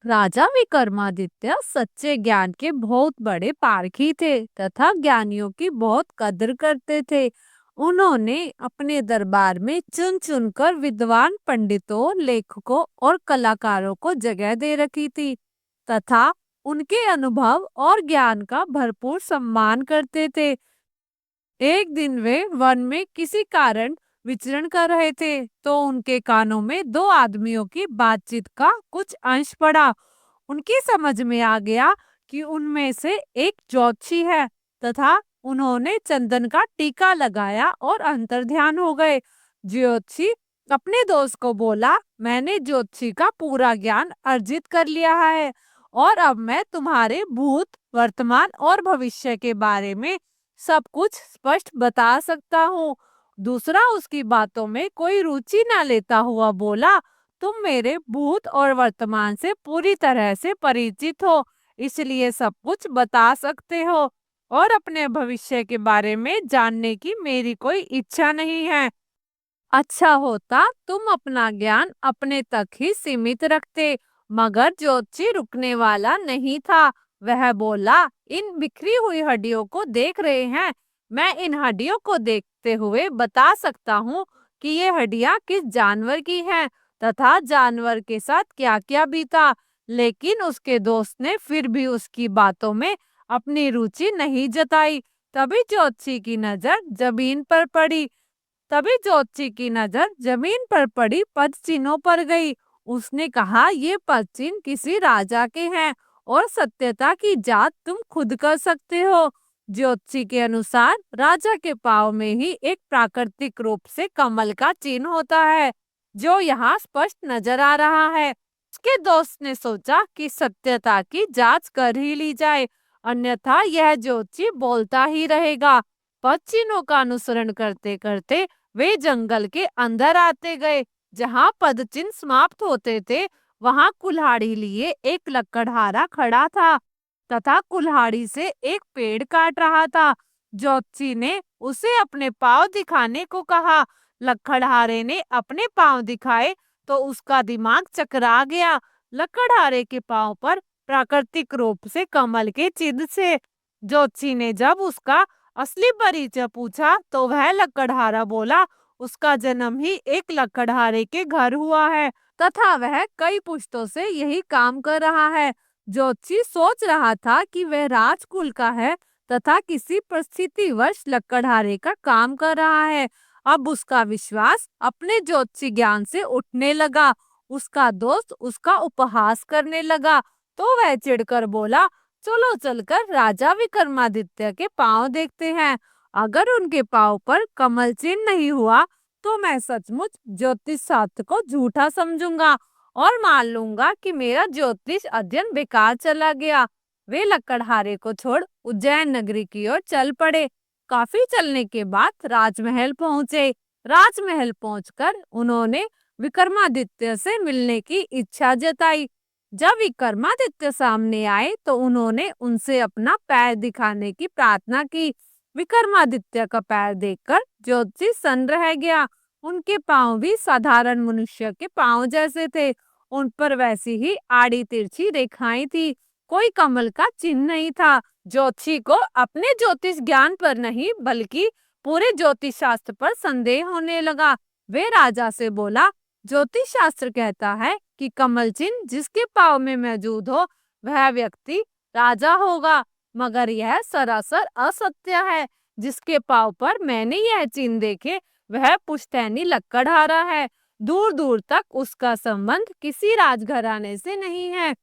राजा विक्रमादित्य सच्चे ज्ञान के बहुत बड़े पारखी थे तथा ज्ञानियों की बहुत कदर करते थे। उन्होंने अपने दरबार में चुन चुनकर विद्वान पंडितों, लेखकों और कलाकारों को जगह दे रखी थी तथा उनके अनुभव और ज्ञान का भरपूर सम्मान करते थे। एक दिन वे वन में किसी कारण विचरण कर रहे थे तो उनके कानों में दो आदमियों की बातचीत का कुछ अंश पड़ा। उनकी समझ में आ गया कि उनमें से एक ज्योतिषी है तथा उन्होंने चंदन का टीका लगाया और अंतर्ध्यान हो गए। ज्योतिषी अपने दोस्त को बोला, मैंने ज्योतिषी का पूरा ज्ञान अर्जित कर लिया है और अब मैं तुम्हारे भूत, वर्तमान और भविष्य के बारे में सब कुछ स्पष्ट बता सकता हूँ। दूसरा उसकी बातों में कोई रुचि ना लेता हुआ बोला, तुम मेरे भूत और वर्तमान से पूरी तरह से परिचित हो, इसलिए सब कुछ बता सकते हो और अपने भविष्य के बारे में जानने की मेरी कोई इच्छा नहीं है। अच्छा होता तुम अपना ज्ञान अपने तक ही सीमित रखते। मगर ज्योतिषी रुकने वाला नहीं था। वह बोला, इन बिखरी हुई हड्डियों को देख रहे हैं, मैं इन हड्डियों को देखते हुए बता सकता हूँ कि ये हड्डियां किस जानवर की हैं तथा जानवर के साथ क्या क्या बीता। लेकिन उसके दोस्त ने फिर भी उसकी बातों में अपनी रुचि नहीं जताई। तभी ज्योतिषी की नजर जमीन पर पड़ी पद चिन्हों पर गई। उसने कहा, ये पद चिन्ह किसी राजा के हैं और सत्यता की जांच तुम खुद कर सकते हो। ज्योतिषी के अनुसार राजा के पाँव में ही एक प्राकृतिक रूप से कमल का चिन्ह होता है जो यहाँ स्पष्ट नजर आ रहा है। उसके दोस्त ने सोचा कि सत्यता की जांच कर ही ली जाए, अन्यथा यह ज्योतिषी बोलता ही रहेगा। पद चिन्हों का अनुसरण करते करते वे जंगल के अंदर आते गए। जहाँ पदचिन्ह समाप्त होते थे वहां कुल्हाड़ी लिए एक लकड़हारा खड़ा था तथा कुल्हाड़ी से एक पेड़ काट रहा था। ज्योतिषी ने उसे अपने पांव दिखाने को कहा। लकड़हारे ने अपने पांव दिखाए तो उसका दिमाग चकरा गया। लकड़हारे के पांव पर प्राकृतिक रूप से कमल के चिन्ह से। ज्योतिषी ने जब उसका असली परिचय पूछा तो वह लकड़हारा बोला, उसका जन्म ही एक लकड़हारे के घर हुआ है तथा वह कई पुश्तों से यही काम कर रहा है। ज्योतिषी सोच रहा था कि वह राजकुल का है तथा किसी परिस्थितिवश लकड़हारे का काम कर रहा है। अब उसका विश्वास अपने ज्योतिषी ज्ञान से उठने लगा। उसका दोस्त उसका उपहास करने लगा तो वह चिढ़कर बोला, चलो चलकर राजा विक्रमादित्य के पांव देखते हैं। अगर उनके पांव पर कमल चिन्ह नहीं हुआ तो मैं सचमुच ज्योतिष शास्त्र को झूठा समझूंगा और मान लूंगा कि मेरा ज्योतिष अध्ययन बेकार चला गया। वे लकड़हारे को छोड़ उज्जैन नगरी की ओर चल पड़े। काफी चलने के बाद राजमहल पहुंचे। राजमहल पहुंचकर उन्होंने विक्रमादित्य से मिलने की इच्छा जताई। जब विक्रमादित्य सामने आए तो उन्होंने उनसे अपना पैर दिखाने की प्रार्थना की। विक्रमादित्य का पैर देखकर ज्योतिषी सन्न रह गया। उनके पांव भी साधारण मनुष्य के पांव जैसे थे। उन पर वैसी ही आड़ी तिरछी रेखाएं थी। कोई कमल का चिन्ह नहीं था। ज्योतिषी को अपने ज्योतिष ज्ञान पर नहीं बल्कि पूरे ज्योतिष शास्त्र पर संदेह होने लगा। वे राजा से बोला, ज्योतिष शास्त्र कहता है कि कमल चिन्ह जिसके पांव में मौजूद हो वह व्यक्ति राजा होगा, मगर यह सरासर असत्य है। जिसके पांव पर मैंने यह चिन्ह देखे वह पुश्तैनी लकड़हारा है। दूर दूर तक उसका संबंध किसी राजघराने से नहीं है।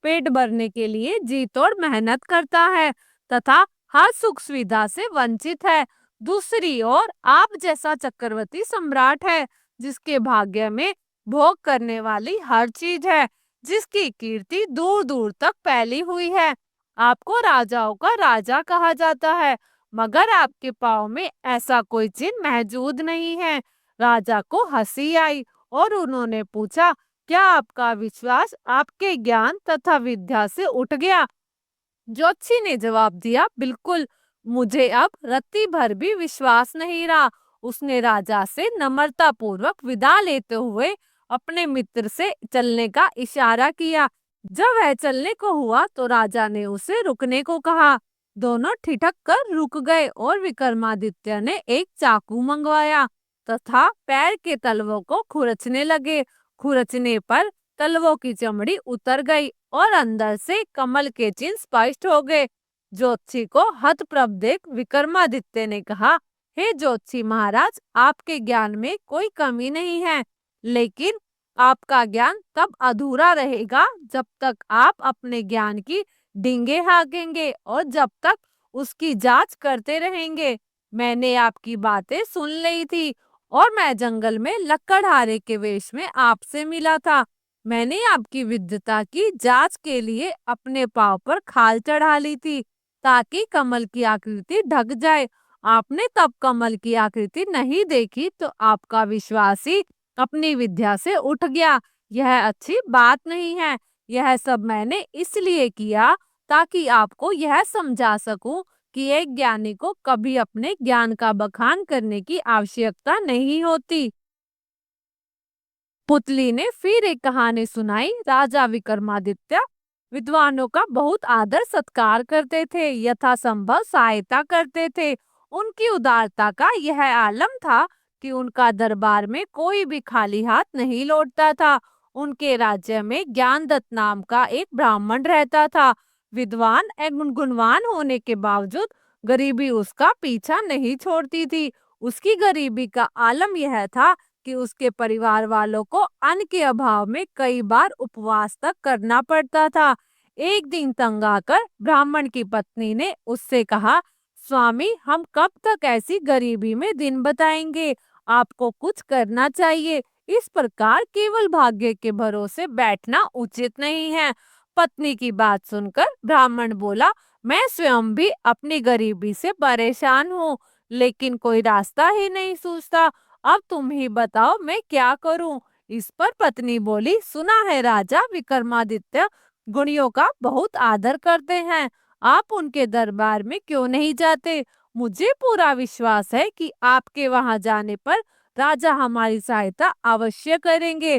पेट भरने के लिए जी तोड़ मेहनत करता है तथा हर सुख सुविधा से वंचित है। दूसरी ओर आप जैसा चक्रवर्ती सम्राट है जिसके भाग्य में भोग करने वाली हर चीज है, जिसकी कीर्ति दूर दूर तक फैली हुई है। आपको राजाओं का राजा कहा जाता है, मगर आपके पाँव में ऐसा कोई चिन्ह मौजूद नहीं है। राजा को हंसी आई और उन्होंने पूछा, क्या आपका विश्वास आपके ज्ञान तथा विद्या से उठ गया? ज्योतिषी ने जवाब दिया, बिल्कुल, मुझे अब रत्ती भर भी विश्वास नहीं रहा। उसने राजा से नम्रता पूर्वक विदा लेते हुए अपने मित्र से चलने का इशारा किया। जब वह चलने को हुआ तो राजा ने उसे रुकने को कहा। दोनों ठिठक कर रुक गए और विक्रमादित्य ने एक चाकू मंगवाया तथा पैर के तलवों को खुरचने लगे। खुरचने पर तलवों की चमड़ी उतर गई और अंदर से कमल के चिन्ह स्पष्ट हो गए। ज्योतिषी को हतप्रभ देख विक्रमादित्य ने कहा, हे ज्योतिषी महाराज, आपके ज्ञान में कोई कमी नहीं है, लेकिन आपका ज्ञान तब अधूरा रहेगा जब तक आप अपने ज्ञान की डींगे हाँकेंगे और जब तक उसकी जांच करते रहेंगे। मैंने आपकी बातें सुन ली थी और मैं जंगल में लकड़हारे के वेश में आपसे मिला था। मैंने आपकी विद्वता की जांच के लिए अपने पांव पर खाल चढ़ा ली थी ताकि कमल की आकृति ढक जाए। आपने तब कमल की आकृति नहीं देखी तो आपका विश्वास ही अपनी विद्या से उठ गया। यह अच्छी बात नहीं है। यह सब मैंने इसलिए किया ताकि आपको यह समझा सकूं कि एक ज्ञानी को कभी अपने ज्ञान का बखान करने की आवश्यकता नहीं होती। पुतली ने फिर एक कहानी सुनाई। राजा विक्रमादित्य विद्वानों का बहुत आदर सत्कार करते थे, यथासंभव सहायता करते थे। उनकी उदारता का यह आलम था कि उनका दरबार में कोई भी खाली हाथ नहीं लौटता था। उनके राज्य में ज्ञानदत्त नाम का एक ब्राह्मण रहता था। विद्वान एवं गुणवान होने के बावजूद गरीबी उसका पीछा नहीं छोड़ती थी। उसकी गरीबी का आलम यह था कि उसके परिवार वालों को अन्न के अभाव में कई बार उपवास तक करना पड़ता था। एक दिन तंग आकर ब्राह्मण की पत्नी ने उससे कहा, स्वामी, हम कब तक ऐसी गरीबी में दिन बताएंगे? आपको कुछ करना चाहिए। इस प्रकार केवल भाग्य के भरोसे बैठना उचित नहीं है। पत्नी की बात सुनकर ब्राह्मण बोला, मैं स्वयं भी अपनी गरीबी से परेशान हूँ, लेकिन कोई रास्ता ही नहीं सूझता। अब तुम ही बताओ मैं क्या करूं? इस पर पत्नी बोली, सुना है राजा विक्रमादित्य गुणियों का बहुत आदर करते हैं। आप उनके दरबार में क्यों नहीं जाते? मुझे पूरा विश्वास है कि आपके वहां जाने पर राजा हमारी सहायता अवश्य करेंगे।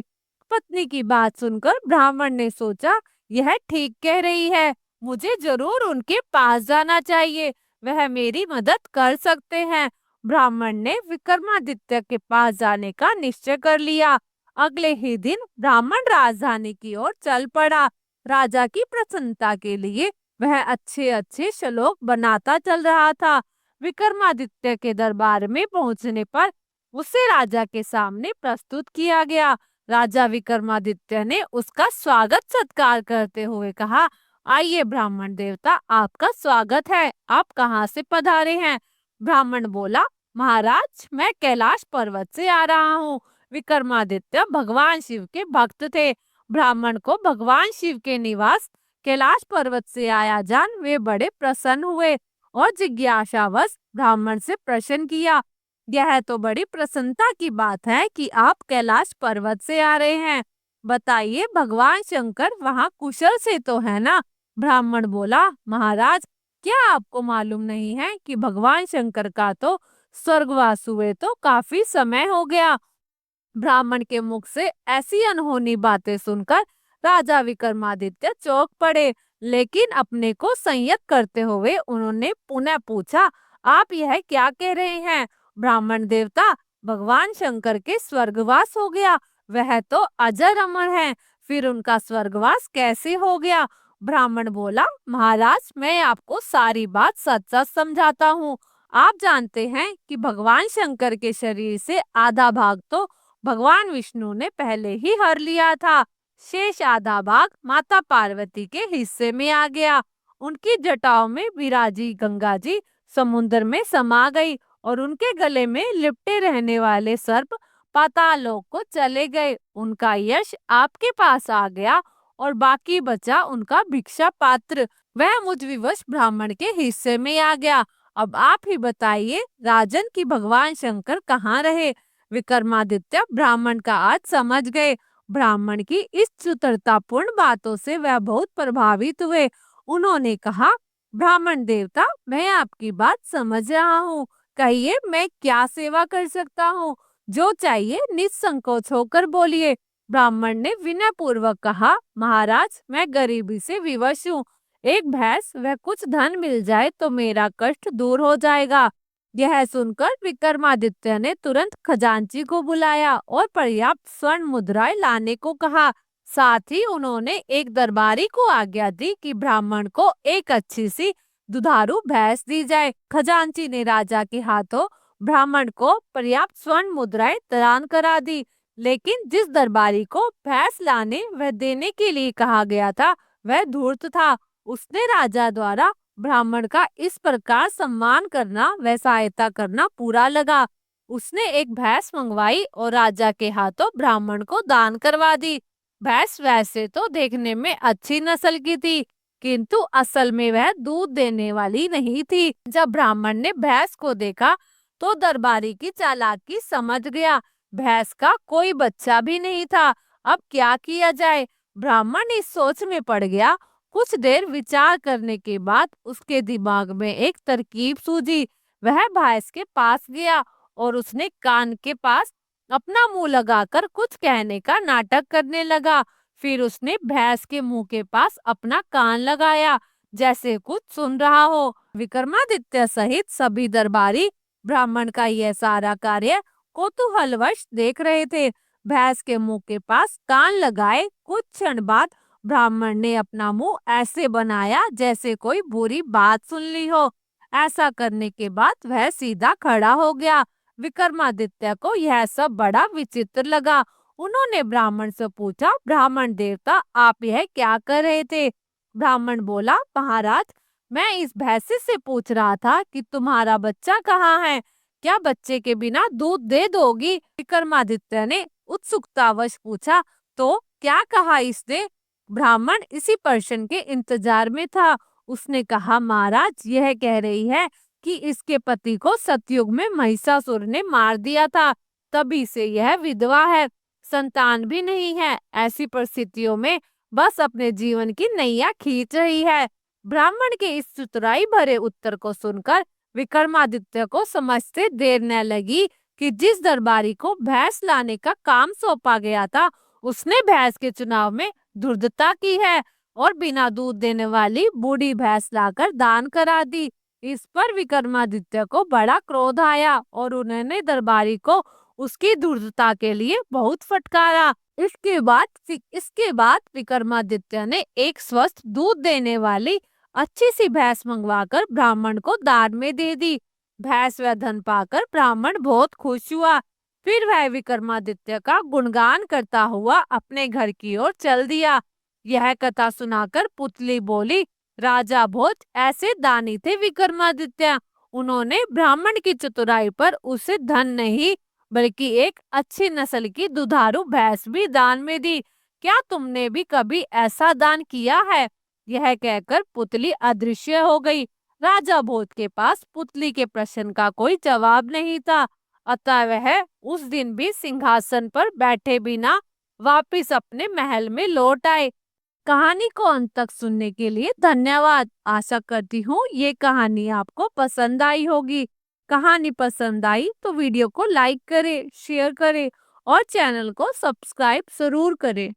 पत्नी की बात सुनकर ब्राह्मण ने सोचा, यह ठीक कह रही है, मुझे जरूर उनके पास जाना चाहिए, वह मेरी मदद कर सकते हैं। ब्राह्मण ने विक्रमादित्य के पास जाने का निश्चय कर लिया। अगले ही दिन ब्राह्मण राजधानी की ओर चल पड़ा। राजा की प्रसन्नता के लिए वह अच्छे अच्छे श्लोक बनाता चल रहा था। विक्रमादित्य के दरबार में पहुंचने पर उसे राजा के सामने प्रस्तुत किया गया। राजा विक्रमादित्य ने उसका स्वागत सत्कार करते हुए कहा, आइए ब्राह्मण देवता, आपका स्वागत है। आप कहाँ से पधारे हैं? ब्राह्मण बोला, महाराज, मैं कैलाश पर्वत से आ रहा हूँ। विक्रमादित्य भगवान शिव के भक्त थे। ब्राह्मण को भगवान शिव के निवास कैलाश पर्वत से आया जान वे बड़े प्रसन्न हुए और जिज्ञासावश ब्राह्मण से प्रश्न किया, यह तो बड़ी प्रसन्नता की बात है कि आप कैलाश पर्वत से आ रहे हैं। बताइए, भगवान शंकर वहाँ कुशल से तो है ना? ब्राह्मण बोला, महाराज, क्या आपको मालूम नहीं है कि भगवान शंकर का तो स्वर्गवास हुए तो काफी समय हो गया। ब्राह्मण के मुख से ऐसी अनहोनी बातें सुनकर राजा विक्रमादित्य चौंक पड़े, लेकिन अपने को संयत करते हुए उन्होंने पुनः पूछा, आप यह क्या कह रहे हैं? ब्राह्मण देवता, भगवान शंकर के स्वर्गवास हो गया, वह तो अजर अमर हैं, फिर उनका स्वर्गवास कैसे हो गया? ब्राह्मण बोला, महाराज, मैं आपको सारी बात सच सच समझाता हूँ। आप जानते हैं कि भगवान शंकर के शरीर से आधा भाग तो भगवान विष्णु ने पहले ही हर लिया था। शेष आधा भाग माता पार्वती के हिस्से में आ गया। उनकी जटाओं में विराजी गंगा जी समुद्र में समा गई और उनके गले में लिपटे रहने वाले सर्प पाताल लोक को चले गए। उनका यश आपके पास आ गया और बाकी बचा उनका भिक्षा पात्र, वह मुझ विवश ब्राह्मण के हिस्से में आ गया। अब आप ही बताइए, राजन की भगवान शंकर कहाँ रहे? विक्रमादित्य ब्राह्मण का अर्थ समझ गए। ब्राह्मण की इस चतुरतापूर्ण बातों से वह बहुत प्रभावित हुए। उन्होंने कहा, ब्राह्मण देवता, मैं आपकी बात समझ रहा हूँ, कहिए मैं क्या सेवा कर सकता हूँ? जो चाहिए निसंकोच होकर बोलिए। ब्राह्मण ने विनय पूर्वक कहा, महाराज मैं गरीबी से विवश हूँ, एक भैंस व कुछ धन मिल जाए तो मेरा कष्ट दूर हो जाएगा। यह सुनकर विक्रमादित्य ने तुरंत खजांची को बुलाया और पर्याप्त स्वर्ण मुद्राएं लाने को कहा। साथ ही उन्होंने एक दरबारी को आज्ञा दी कि ब्राह्मण को एक अच्छी सी दुधारू भैंस दी जाए। खजांची ने राजा के हाथों ब्राह्मण को पर्याप्त स्वर्ण मुद्राएं दान करा दी, लेकिन जिस दरबारी को भैंस लाने व देने के लिए कहा गया था वह धूर्त था। उसने राजा द्वारा ब्राह्मण का इस प्रकार सम्मान करना व सहायता करना पूरा लगा। उसने एक भैंस मंगवाई और राजा के हाथों ब्राह्मण को दान करवा दी। भैंस वैसे तो देखने में अच्छी नस्ल की थी, किंतु असल में वह दूध देने वाली नहीं थी। जब ब्राह्मण ने भैंस को देखा तो दरबारी की चालाकी समझ गया। भैंस का कोई बच्चा भी नहीं था। अब क्या किया जाए? ब्राह्मण इस सोच में पड़ गया। कुछ देर विचार करने के बाद उसके दिमाग में एक तरकीब सूझी। वह भैंस के पास गया और उसने कान के पास अपना मुंह लगाकर कुछ कहने का नाटक करने लगा। फिर उसने भैंस के मुंह के पास अपना कान लगाया, जैसे कुछ सुन रहा हो। विक्रमादित्य सहित सभी दरबारी ब्राह्मण का यह सारा कार्य कौतूहलवश देख रहे थे। भैंस के मुंह के पास कान लगाए कुछ क्षण बाद ब्राह्मण ने अपना मुंह ऐसे बनाया जैसे कोई बुरी बात सुन ली हो। ऐसा करने के बाद वह सीधा खड़ा हो गया। विक्रमादित्य को यह सब बड़ा विचित्र लगा। उन्होंने ब्राह्मण से पूछा, ब्राह्मण देवता आप यह क्या कर रहे थे? ब्राह्मण बोला, महाराज मैं इस भैंसे से पूछ रहा था कि तुम्हारा बच्चा कहाँ है, क्या बच्चे के बिना दूध दे दोगी? विक्रमादित्य ने उत्सुकतावश पूछा, तो क्या कहा इसने? ब्राह्मण इसी प्रश्न के इंतजार में था। उसने कहा, महाराज यह कह रही है कि इसके पति को सतयुग में महिषासुर ने मार दिया था, तभी से यह विधवा है, संतान भी नहीं है। ऐसी परिस्थितियों में बस अपने जीवन की नैया खींच रही है। ब्राह्मण के इस चतुराई भरे उत्तर को सुनकर विक्रमादित्य को समझते देर न लगी कि जिस दरबारी को भैंस लाने का काम सौंपा गया था उसने भैंस के चुनाव में धूर्तता की है और बिना दूध देने वाली बूढ़ी भैंस लाकर दान करा दी। इस पर विक्रमादित्य को बड़ा क्रोध आया और उन्होंने दरबारी को उसकी धूर्तता के लिए बहुत फटकारा। इसके बाद विक्रमादित्य ने एक स्वस्थ दूध देने वाली अच्छी सी भैंस मंगवाकर ब्राह्मण को दान में दे दी। भैंस व धन पाकर ब्राह्मण बहुत खुश हुआ। फिर वह विक्रमादित्य का गुणगान करता हुआ अपने घर की ओर चल दिया। यह कथा सुनाकर पुतली बोली, राजा भोज ऐसे दानी थे विक्रमादित्य। उन्होंने ब्राह्मण की चतुराई पर उसे धन नहीं बल्कि एक अच्छी नस्ल की दुधारू भैंस भी दान में दी। क्या तुमने भी कभी ऐसा दान किया है? यह कहकर पुतली अदृश्य हो गई। राजा भोज के पास पुतली के प्रश्न का कोई जवाब नहीं था, अतः वह उस दिन भी सिंहासन पर बैठे बिना वापिस अपने महल में लौट आए। कहानी को अंत तक सुनने के लिए धन्यवाद। आशा करती हूँ ये कहानी आपको पसंद आई होगी। कहानी पसंद आई तो वीडियो को लाइक करें, शेयर करें और चैनल को सब्सक्राइब जरूर करें।